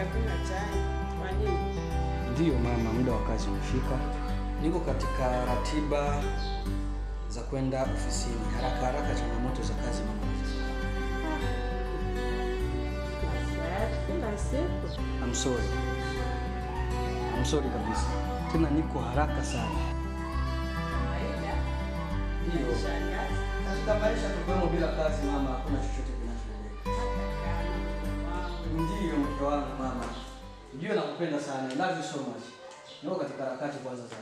nitakunywa chai. Kwa nini? Ndiyo mama, muda wa kazi umefika. Niko katika ratiba za kwenda ofisini. Haraka haraka, changamoto za kazi mama. I'm sorry. I'm sorry kabisa. Tena niko haraka sana. Ndiyo. Katika maisha tukwemo bila kazi mama, hakuna chochote kinachoendelea. Ndiyo mke wangu mama. Ndiyo nakupenda sana. I love you so much. Niko katika harakati kwanza za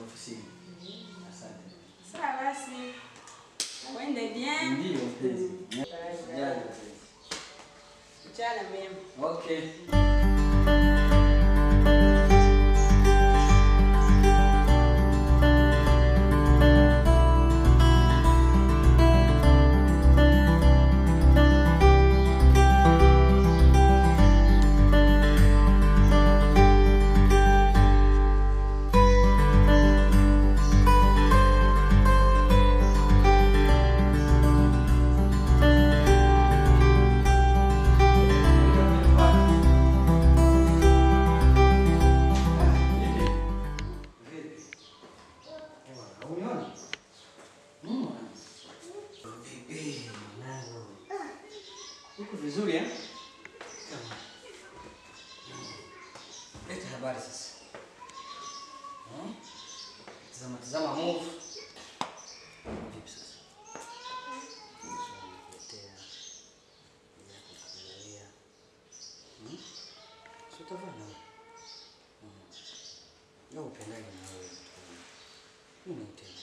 ofisini. Asante. Sawa basi. Wende bien. Ndiyo mpenzi. Jana. Mchana mema. Okay. Uko vizuri eh? Leta habari sasa. Tazama move. Vipi sasa? Sitafanya. Leo upendaje na wewe? Mimi nitenda.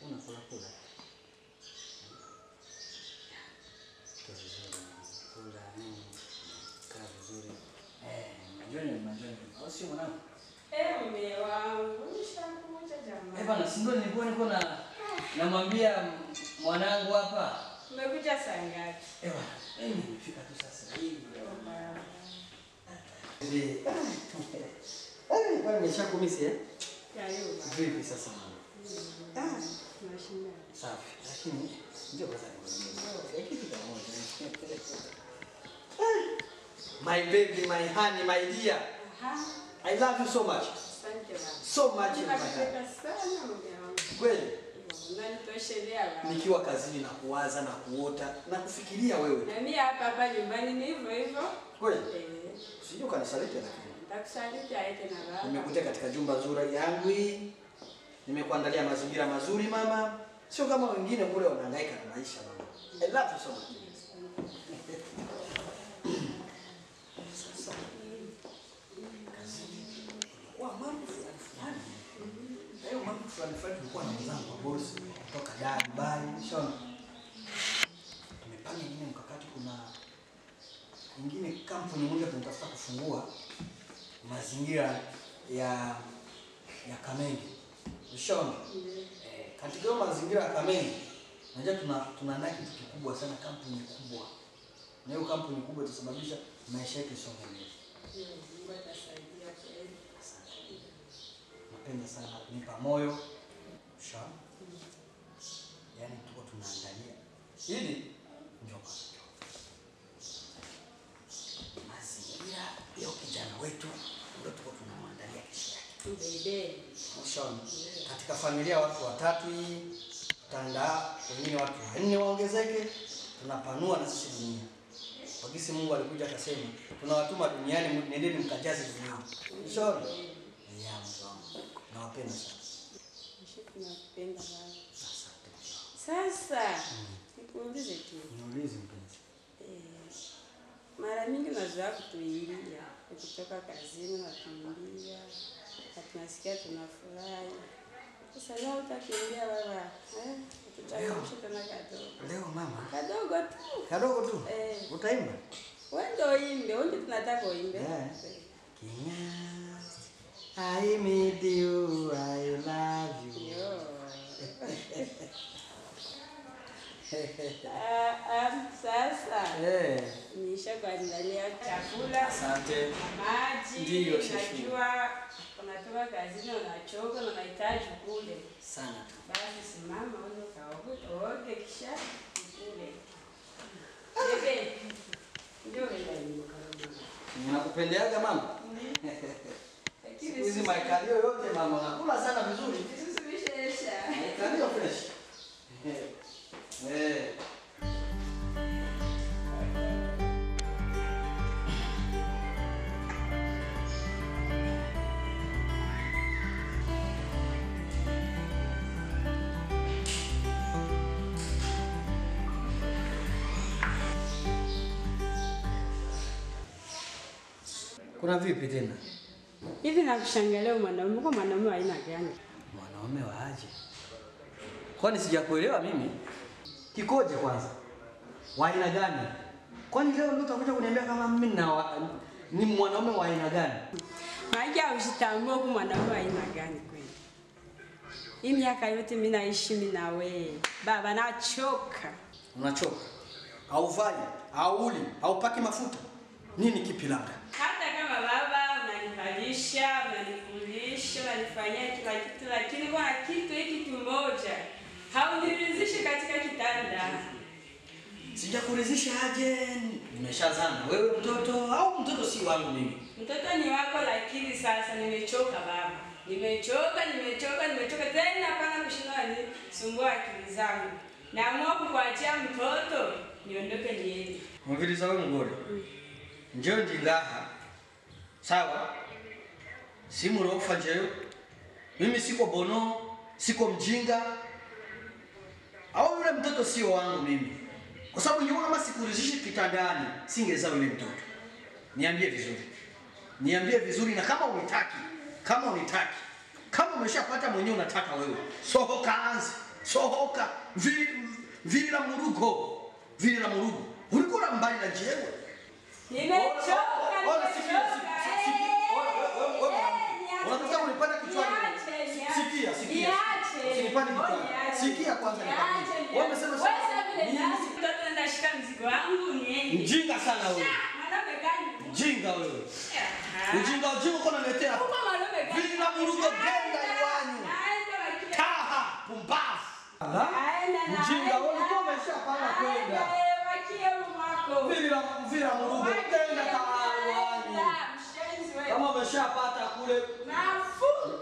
Unakula kula. Kula nini? Kaa vizuri. Manjoni. Au sio mwanangu? Mume wangu, nishakuja jamani. Bana, si ndio nilikuwa namwambia mwanangu hapa. Umekuja saa ngapi? Bana, nimefika tu sasa hivi. Bana, nimeshakumisi eh? Karibu. Vipi sasa mama? Tunashinda. Safi. Lakini ndio kwanza kitu kimoja. My baby, my honey, my dear. I love you so much. Asante baba. So much in my Nakupenda heart. sana mume wangu. Kweli? Unanitoshelea baba. Nikiwa kazini na kuwaza na kuota na kufikiria wewe. Na mimi hapa nyumbani ni hivyo hivyo. Kweli? Usije ukanisaliti lakini. Nitakusaliti aite na baba. Nimekuja katika jumba zuri yangu hii. Nimekuandalia mazingira mazuri mama. Sio kama wengine kule wanahangaika na maisha mama. I love you so much. Sasa. Kwa mambo fulani. Hayo mambo fulani tulikuwa na wenzangu wa boss kutoka Dubai, Shona. Tumepanga ingine mkakati, kuna ingine kampuni moja tunatafuta kufungua mazingira ya Kamenge. Shona. Katika hiyo mazingira ya Kamenge, unajua tunaandaa kitu kikubwa sana, kampuni kubwa. Na hiyo kampuni kubwa itasababisha maisha yetu yasonge mbele. Mungu atasaidia kweli. Napenda sana kunipa moyo. Shona. Yaani tuko tunaangalia ili ndio mazingira ya kijana wetu ndio tuko tunamwandalia kesho yake. Bebe. Shona. Katika familia watu watatu hii tutaandaa wengine watu 4 waongezeke, tunapanua na sisi dunia. Kwa kisi Mungu alikuja akasema tunawatuma duniani, nendeni mkajaze dunia. Shona. Ya Mungu. Nawapenda sana. Tunapenda baba. Sasa nikuulize tu. Niulize mpenzi. Mara mingi nazoea kutuimbia, kutoka kazini na tuimbia, na tunasikia tunafurahi. Sasa leo utakimbia baba, tutachangamsha tena kadogo. Leo mama. Kadogo tu. Kadogo tu. Utaimba? Wewe ndio imbe, wewe tunataka uimbe. Kinyas. I need you, I love you. Sasa nishakuandalia chakula, asante, maji. Ndiyo, najua unatoka kazini unachoka na unahitaji kule sana tu. Basi simama uoge kisha kule. Bebe, ndio wewe ndio Ninakupendeaga mama. Hizi maikalio yote mama unakula sana vizuri. Maikalio fresh. Kuna vipi tena? Hivi nakushangalia mwanaume kwa mwanaume wa aina gani? Mwanaume wa aje? Kwani sijakuelewa mimi? Kikoje kwanza? Wa aina gani? Kwani leo ndio utakuja kuniambia kama mimi ni mwanaume wa aina gani? Haja usitambue kwa mwanaume wa aina gani kweli? Hii miaka yote mimi naishi mimi na wewe. Baba nachoka. Unachoka? Hauvai, hauli, haupaki mafuta. Nini kipi labda? Hata kama baba unanivalisha, unanikulisha, unanifanyia kila kitu, lakini kwa kitu hiki kimoja hauniridhishi katika kitanda. Sijakuridhisha aje? Nimeshazana. Wewe mtoto au mtoto si wangu mimi? Mtoto ni wako, lakini sasa nimechoka baba. Nimechoka tena hapana kushinda ni sumbua akili zangu. Naamua kukuachia mtoto niondoke niende. Mviliza wewe mgore. Njoo njingaha. Sawa? Si murofa njeo. Mimi siko bono, siko mjinga. Au yule mtoto sio wangu mimi. Kwa sababu nyuma kama sikuridhishi kitandani, singezaa yule mtoto. Niambie vizuri. Niambie vizuri na kama unitaki, kama umeshapata mwenyewe unataka wewe. Sohoka anzi, sohoka. Vili la murugo. Ulikuwa mbali na jewe. Nimechoka. Unataka unipanda kichwani. Sikia. Usinipande kichwani. Sikia kwanza nikwambie. Wewe umesema mtoto ndashika mzigo wangu niende. Mjinga sana wewe. Mwanaume gani? Mjinga wewe. Ujinga uko unaletea. Vili la murugo genda iwanyu. Taha, pumbafu. Mjinga wewe ulikuwa umeshapanga kwenda. Vila murugo genda iwanyu. Kama umeshapata kule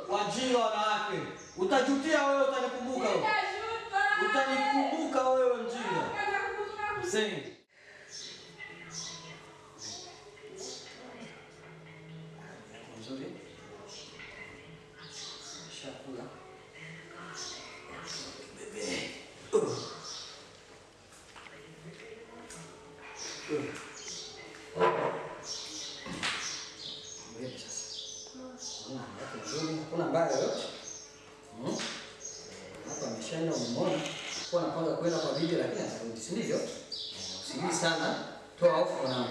wajira wanawake, utajutia wewe, utanikumbuka wewe. Utanikumbuka wewe mjinga. Sing. Mzuri. Shakula. Bebe. Kuna mbaya yote. Hapa ameshaenda umeona. Kwa napanga kwenda kwa bibi lakini atarudi, si ndivyo? Usijui sana. Toa hofu na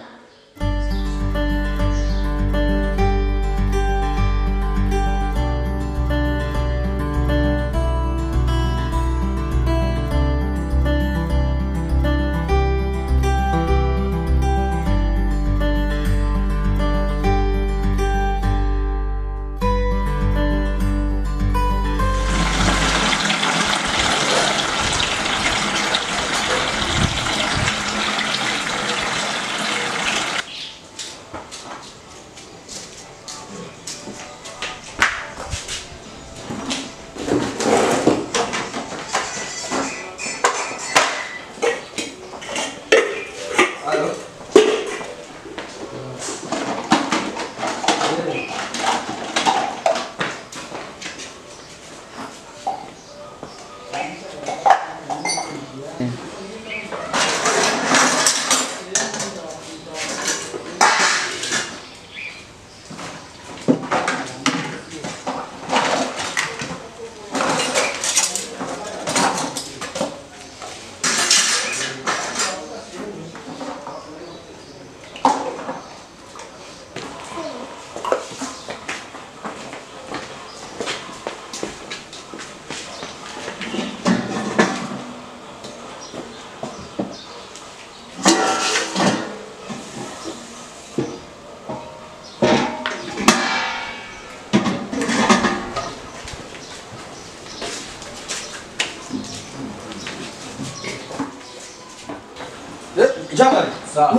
Jamali,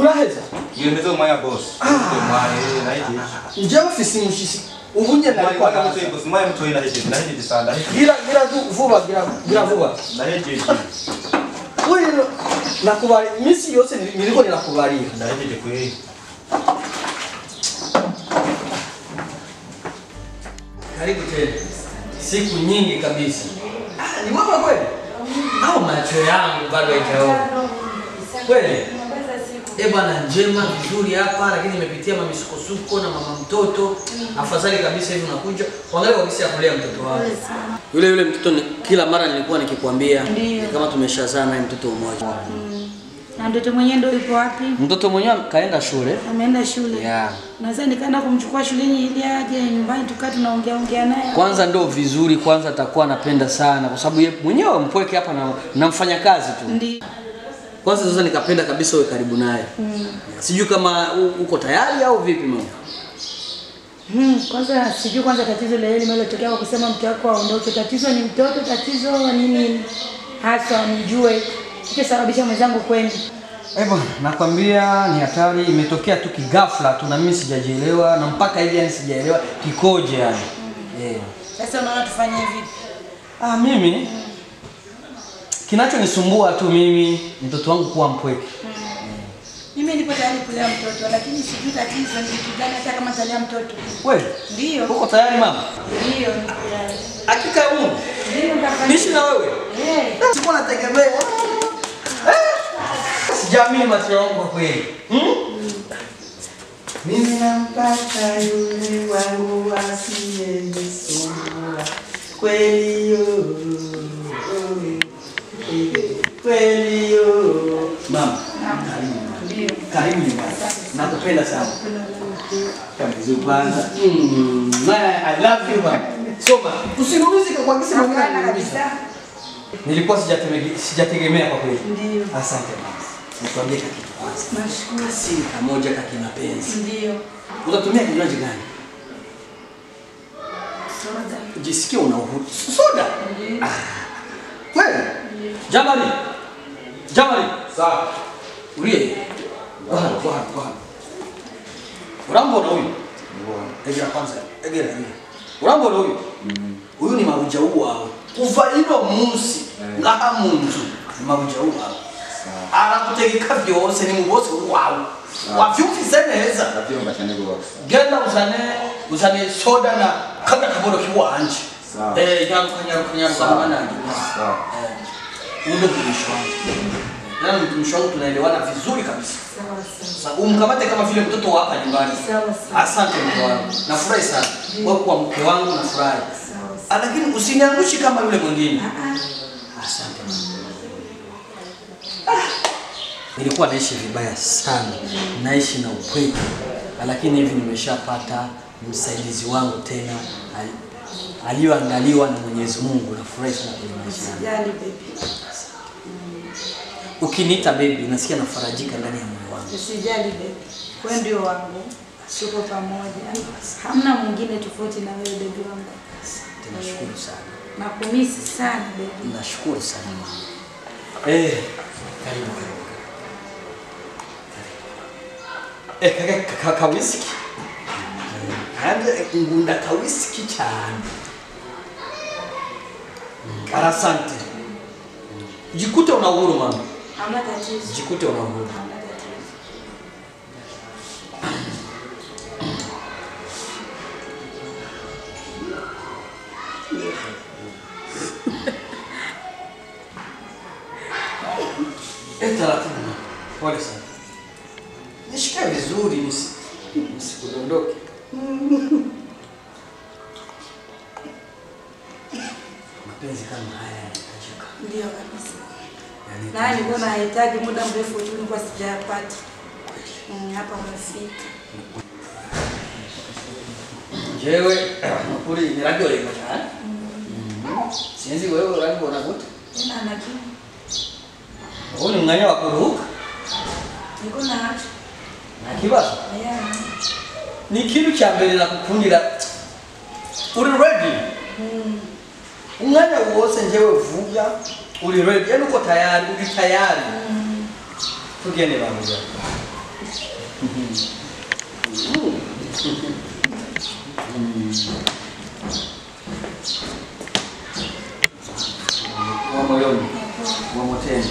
unaheza? Yemeza umaya boss. Umaya na hiji. Nje ofisi mushisi. Ubunye na kwa Umaya mtu boss, umaya mtu ina hiji, na hiji sana. Gira tu vuba gira vuba. Na hiji. Wewe nakubali misi yose niliko ninakubalia. Na hiji kweli. Karibu tena. Siku nyingi kabisa. Ni wewe kweli? Au macho yangu bado hayajaona. Kweli? Bwana njema vizuri hapa lakini nimepitia mamisukosuko na mama mtoto. Afadhali kabisa hivi unakuja. Kuangalia kabisa ya kulea mtoto wako. Yule mtoto kila mara nilikuwa nikikwambia kama tumeshazaa naye mtoto mmoja. Na mtoto mwenyewe ndio yupo wapi? Mtoto mwenyewe kaenda shule. Ameenda shule. Yeah. Naweza nikaenda kumchukua shuleni ili aje nyumbani tukae tunaongea naye. Kwanza ndio vizuri, kwanza atakuwa anapenda sana kwa sababu yeye mwenyewe mpweke hapa na mfanya kazi tu. Ndio. Kwanza sasa nikapenda kabisa uwe karibu naye. Sijui kama uko tayari au vipi mama? Kwanza sijui kwanza tatizo la yeye limelotokea kwa kusema mke wako aondoke. Tatizo ni mtoto, tatizo nini hasa nijue. Kilichosababisha mwenzangu kwenda. Bwana, nakwambia ni hatari, imetokea tu kigafla tu na mimi sijajielewa na mpaka hivi yani sijaelewa kikoje yani. Sasa unaona tufanye vipi? Mimi kinachonisumbua tu mimi mtoto wangu kuwa mpweke. Mimi nipo tayari kulea mtoto lakini sijui tatizo ni kitu gani hata kama talea mtoto. Wewe? Ndio. Uko tayari mama? Ndio, niko tayari. Hakika Mungu. Ndio nitafanya. Nishi na wewe? Sikuwa nategemea. Sijamini macho yangu kwa kweli. Mimi nampata yule wangu asiyesumbua. Kweli yo. Kweli yo. Mama. Ndio. Karibu nyumbani. Nakupenda sana. Kabisa kwanza. I love you mama. Soma. Usinumize kwa kisa mwingine kabisa. Nilikuwa sijategemea kwa kweli. Ndio. Asante mama. Nikwambie kitu kwanza. Nashukuru. Siri pamoja kati mapenzi. Ndio. Utatumia kinywaji gani? Soda. Jisikie una uhuru. Soda? Ndio. Kweli? Jamali. Jamali. Sawa. Ulie. Bwana. Urambo na huyu. Egera kwanza. Egera. Urambo na huyu. Huyu ni mabuja uwa. Kuva ino munsi ngaha munzu ni mabuja uwa. Arakutegeka byose ni mubose wawe. Wavyumvise neza. Navyumva cyane gose. Genda uzane soda na kaka kaboro kiwanje. Sawa. Nyaruka mwanangu. Sawa. Ndio mtumishi mtumishi wangu tunaelewana vizuri kabisa. Sawa. Umkamate kama vile mtoto wa hapa nyumbani. Sawa. Asante mke wangu. Nafurahi sana. Wewe kuwa mke wangu nafurahi. Lakini usiniangushi kama yule mwingine. Asante mama. Nilikuwa naishi vibaya sana. Naishi na upweke. Lakini hivi nimeshapata msaidizi wangu tena aliyoandaliwa na Mwenyezi Mungu. Nafurahi sana kwenye maisha yangu. Usijali baby. Ukiniita baby nasikia nafarajika ndani ya moyo wangu. Usijali baby. Wewe ndio wangu. Tuko pamoja. Hamna mwingine tofauti na wewe baby wangu. Nashukuru sana. Nakumisi sana baby. Nashukuru sana mama. Karibu. Kaka whisky. Ngunda ka whisky cyane. Asante. Jikute una uhuru mama. Hamna tatizo. Jikute una uhuru. Hamna tatizo. Taratibu. Pole sana. Nishike vizuri nisikudondoke. Mapenzi kama haya yanahitajika. Ndio kabisa. Na nilikuwa nahitaji muda mrefu tu nilikuwa sijapata. Hapa umefika. Jewe kuri ni radio ile mchana. Sienzi wewe radio unakuta? Nina nakini. Wewe ni mnganya wa kuruhuka? Niko na hacho. Na kibazo? Yeah. Ni kitu cha mbele na kukundira. Uri ready? Umwanya wose njewe vuga uri ready. Yaani uko tayari, uri tayari. Tugende bamuja. moyoni. Mwamoteni.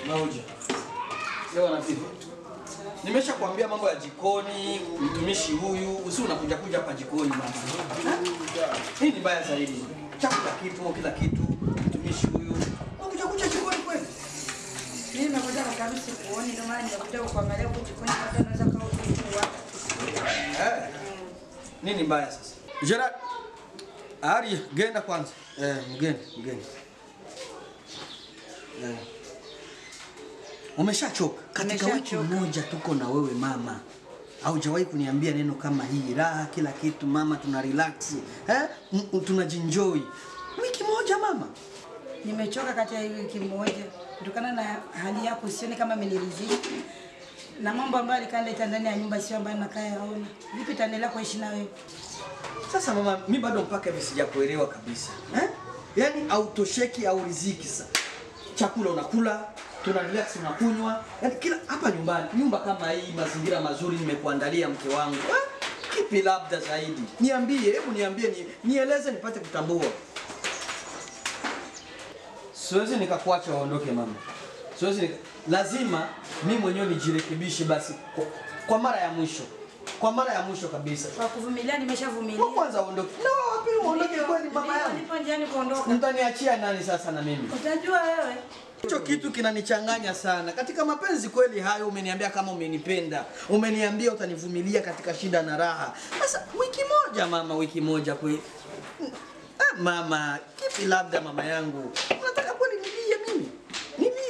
Mauja. Leo anapiga. Nimeshakwambia mambo ya jikoni, mtumishi huyu, usi unakuja hapa jikoni mama. Hii ni mbaya zaidi. Chakula kitu, kila kitu, mtumishi huyu. Unakuja jikoni kweli? Mimi nimekuja kwa sababu sikuoni, ndio maana nimekuja kuangalia huko jikoni hata naweza kaa huko wapi. Nini mbaya sasa? Gerard. Ari, genda kwanza. Mgeni. Umeshachoka. Katika wiki moja tuko na wewe mama. Haujawahi kuniambia neno kama hii. Raha kila kitu mama, tuna relax. Tunajinjoy. Wiki moja mama. Nimechoka kati ya wiki moja. Kutokana na hali yako sioni kama ameniridhika. Na mambo ambayo alikaleta ndani ya nyumba sio ambayo nakaa yaona. Vipi taendelea kuishi na wewe? Sasa mama, mimi bado mpaka hivi sijakuelewa kabisa. Yaani autosheki au riziki sasa. Chakula unakula, tuna relax unakunywa. Yaani kila hapa nyumbani, nyumba kama hii, mazingira mazuri nimekuandalia mke wangu. Kipi labda zaidi? Hebu niambie nieleze nipate kutambua. Siwezi nikakuacha waondoke mama. Lazima mimi mwenyewe nijirekebishe basi kwa mara ya mwisho. Kwa mara ya mwisho kabisa. Kwa kuvumilia nimeshavumilia. Kwanza uondoke. Na wapi uondoke kwani mama yangu? Nipo njiani kuondoka. Mtaniachia nani sasa na mimi? Utajua wewe. Hicho kitu kinanichanganya sana. Katika mapenzi kweli hayo umeniambia kama umenipenda. Umeniambia utanivumilia katika shida na raha. Sasa wiki moja kweli. Mama, kipi labda mama yangu? Unataka kweli nilie mimi? Nilie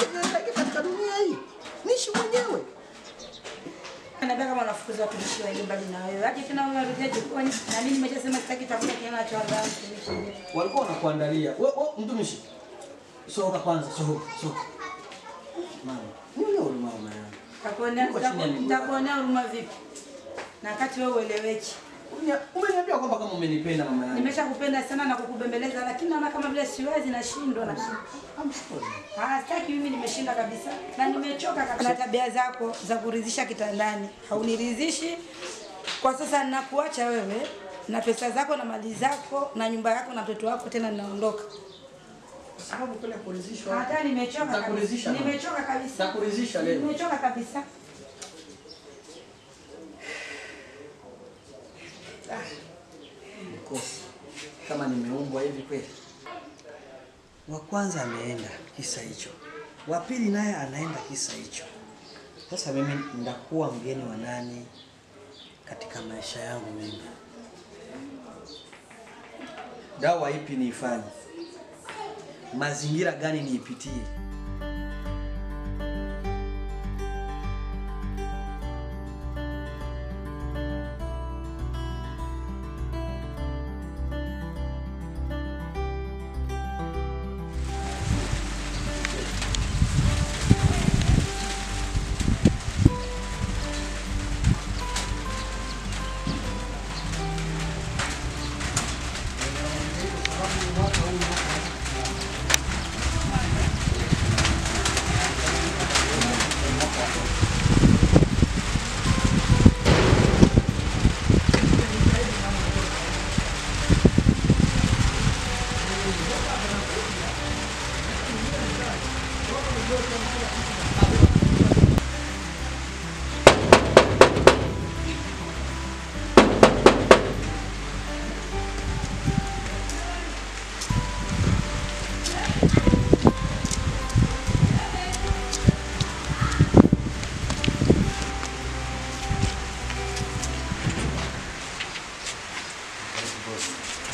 katika dunia hii. Niishi mwenyewe. Anataka kama unafukuza watumishi wa mbali na wewe. Hadi tena unarudia jikoni. Na mimi nimeshasema sitaki chakula kinacho andaa mtumishi. Walikuwa wanakuandalia. Wewe mtumishi. Soka kwanza, soka. Mama, nini huruma yangu? Nitakuonea huruma vipi? Na wakati wewe ueleweki. Umeniambia kwamba kama umenipenda mama yangu. Nimeshakupenda sana na kukubembeleza lakini naona kama vile siwezi nashindwa na sitaki mimi nimeshinda kabisa na nimechoka kabisa na tabia zako za kuridhisha kitandani. Hauniridhishi. Kwa sasa ninakuacha wewe na pesa zako na mali zako na nyumba yako na mtoto wako tena ninaondoka. Sababu kule kuridhishwa. Hata nimechoka kabisa. Nimechoka kabisa. Nakuridhisha leo. Nimechoka kabisa. Kama nimeumbwa hivi kweli. Wa kwanza ameenda kisa hicho. Wa pili naye anaenda kisa hicho. Sasa mimi ndakuwa mgeni wa nani katika maisha yangu mimi? Dawa ipi niifanye? Mazingira gani niipitie?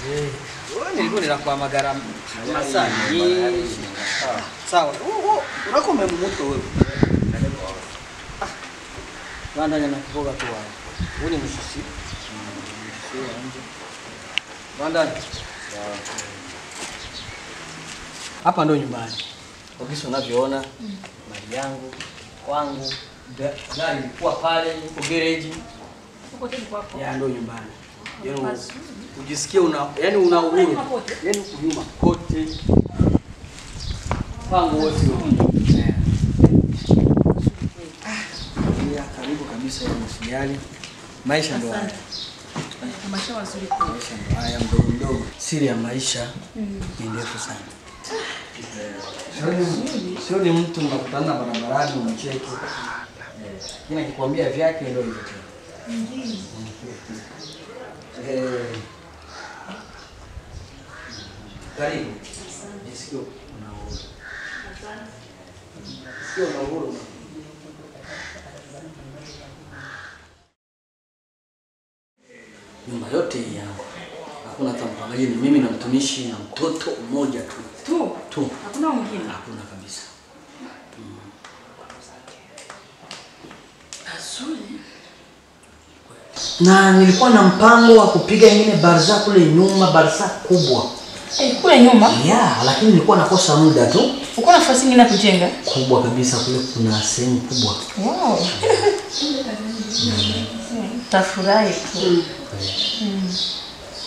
Wewe nilikuwa ninakuwa magara masaa nyingi. Sawa. Unako umemumuta wewe. Banda nyama kipoga tu wao. Wewe ni msisi. Banda. Hapa ndio nyumbani. Kabisa unavyoona mali yangu kwangu gari ilikuwa pale huko garage. Huko tena kwako. Ya ndio nyumbani. Yaani ujisikie una uhuru. Yaani kunyuma kote. Pango wote huko. Ya karibu kabisa ya msijali. Maisha ndio haya. Maisha mazuri kwa. Maisha ndio haya mdogo mdogo. Siri ya maisha ni ndefu sana. Sio ni mtu mnakutana barabarani unacheki. Kina kikwambia vyake ndio hivyo. Karibu. Sikio una uhuru. Sikio una uhuru. Nyumba yote hii yangu. Hakuna hata mpangaji, ni mimi na mtumishi na mtoto mmoja tu. Tu. Hakuna mwingine. Hakuna kabisa. Azuri. Na nilikuwa na mpango wa kupiga ingine barza kule nyuma, barza kubwa. Kule nyuma? Yeah, lakini nilikuwa nakosa muda tu. Uko na nafasi nyingine kujenga? Kubwa kabisa kule kuna sehemu kubwa. Wow. Tafurahi tu.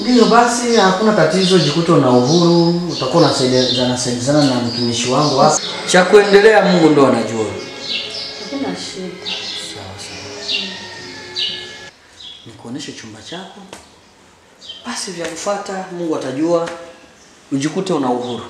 Ndio basi hakuna tatizo, jikuta una uhuru, utakuwa unasaidiana na mtumishi wangu hapa. Cha kuendelea Mungu ndo anajua. Hakuna shida. Sawa sawa. Nikuoneshe chumba chako. Basi vya kufuata Mungu atajua, ujikute una uhuru.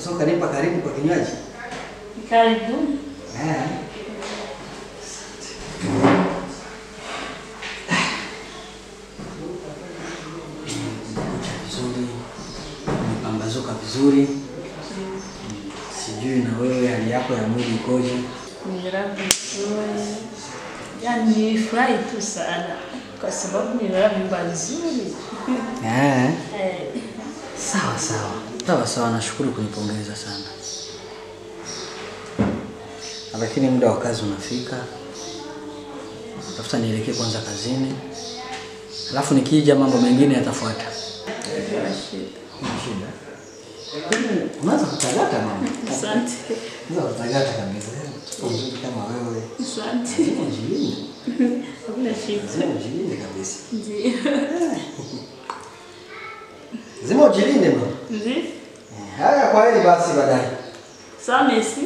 So kanipa karibu kwa kinywaji. Karibu. Vizuri. Umepambazuka vizuri. Sijui na wewe hali yako ya mwili ikoje? Nilala vizuri. Yaani nilifurahi tu sana kwa sababu nilala nyumba nzuri. Sawa sawa. Sawa sawa, nashukuru kunipongeza sana. Lakini muda wa kazi unafika. Tafuta nielekee kwanza kazini. Alafu nikija mambo mengine yatafuata. Shida. Unaanza kutagata mama. Asante. Unaanza kutagata kabisa. Nzuri kama wewe. Asante. Njilinde. Hakuna shida. Njilinde kabisa. Ndio. Zima ujilinde mama. Ndio. Haya, kwa heri basi baadaye. Sawa, merci.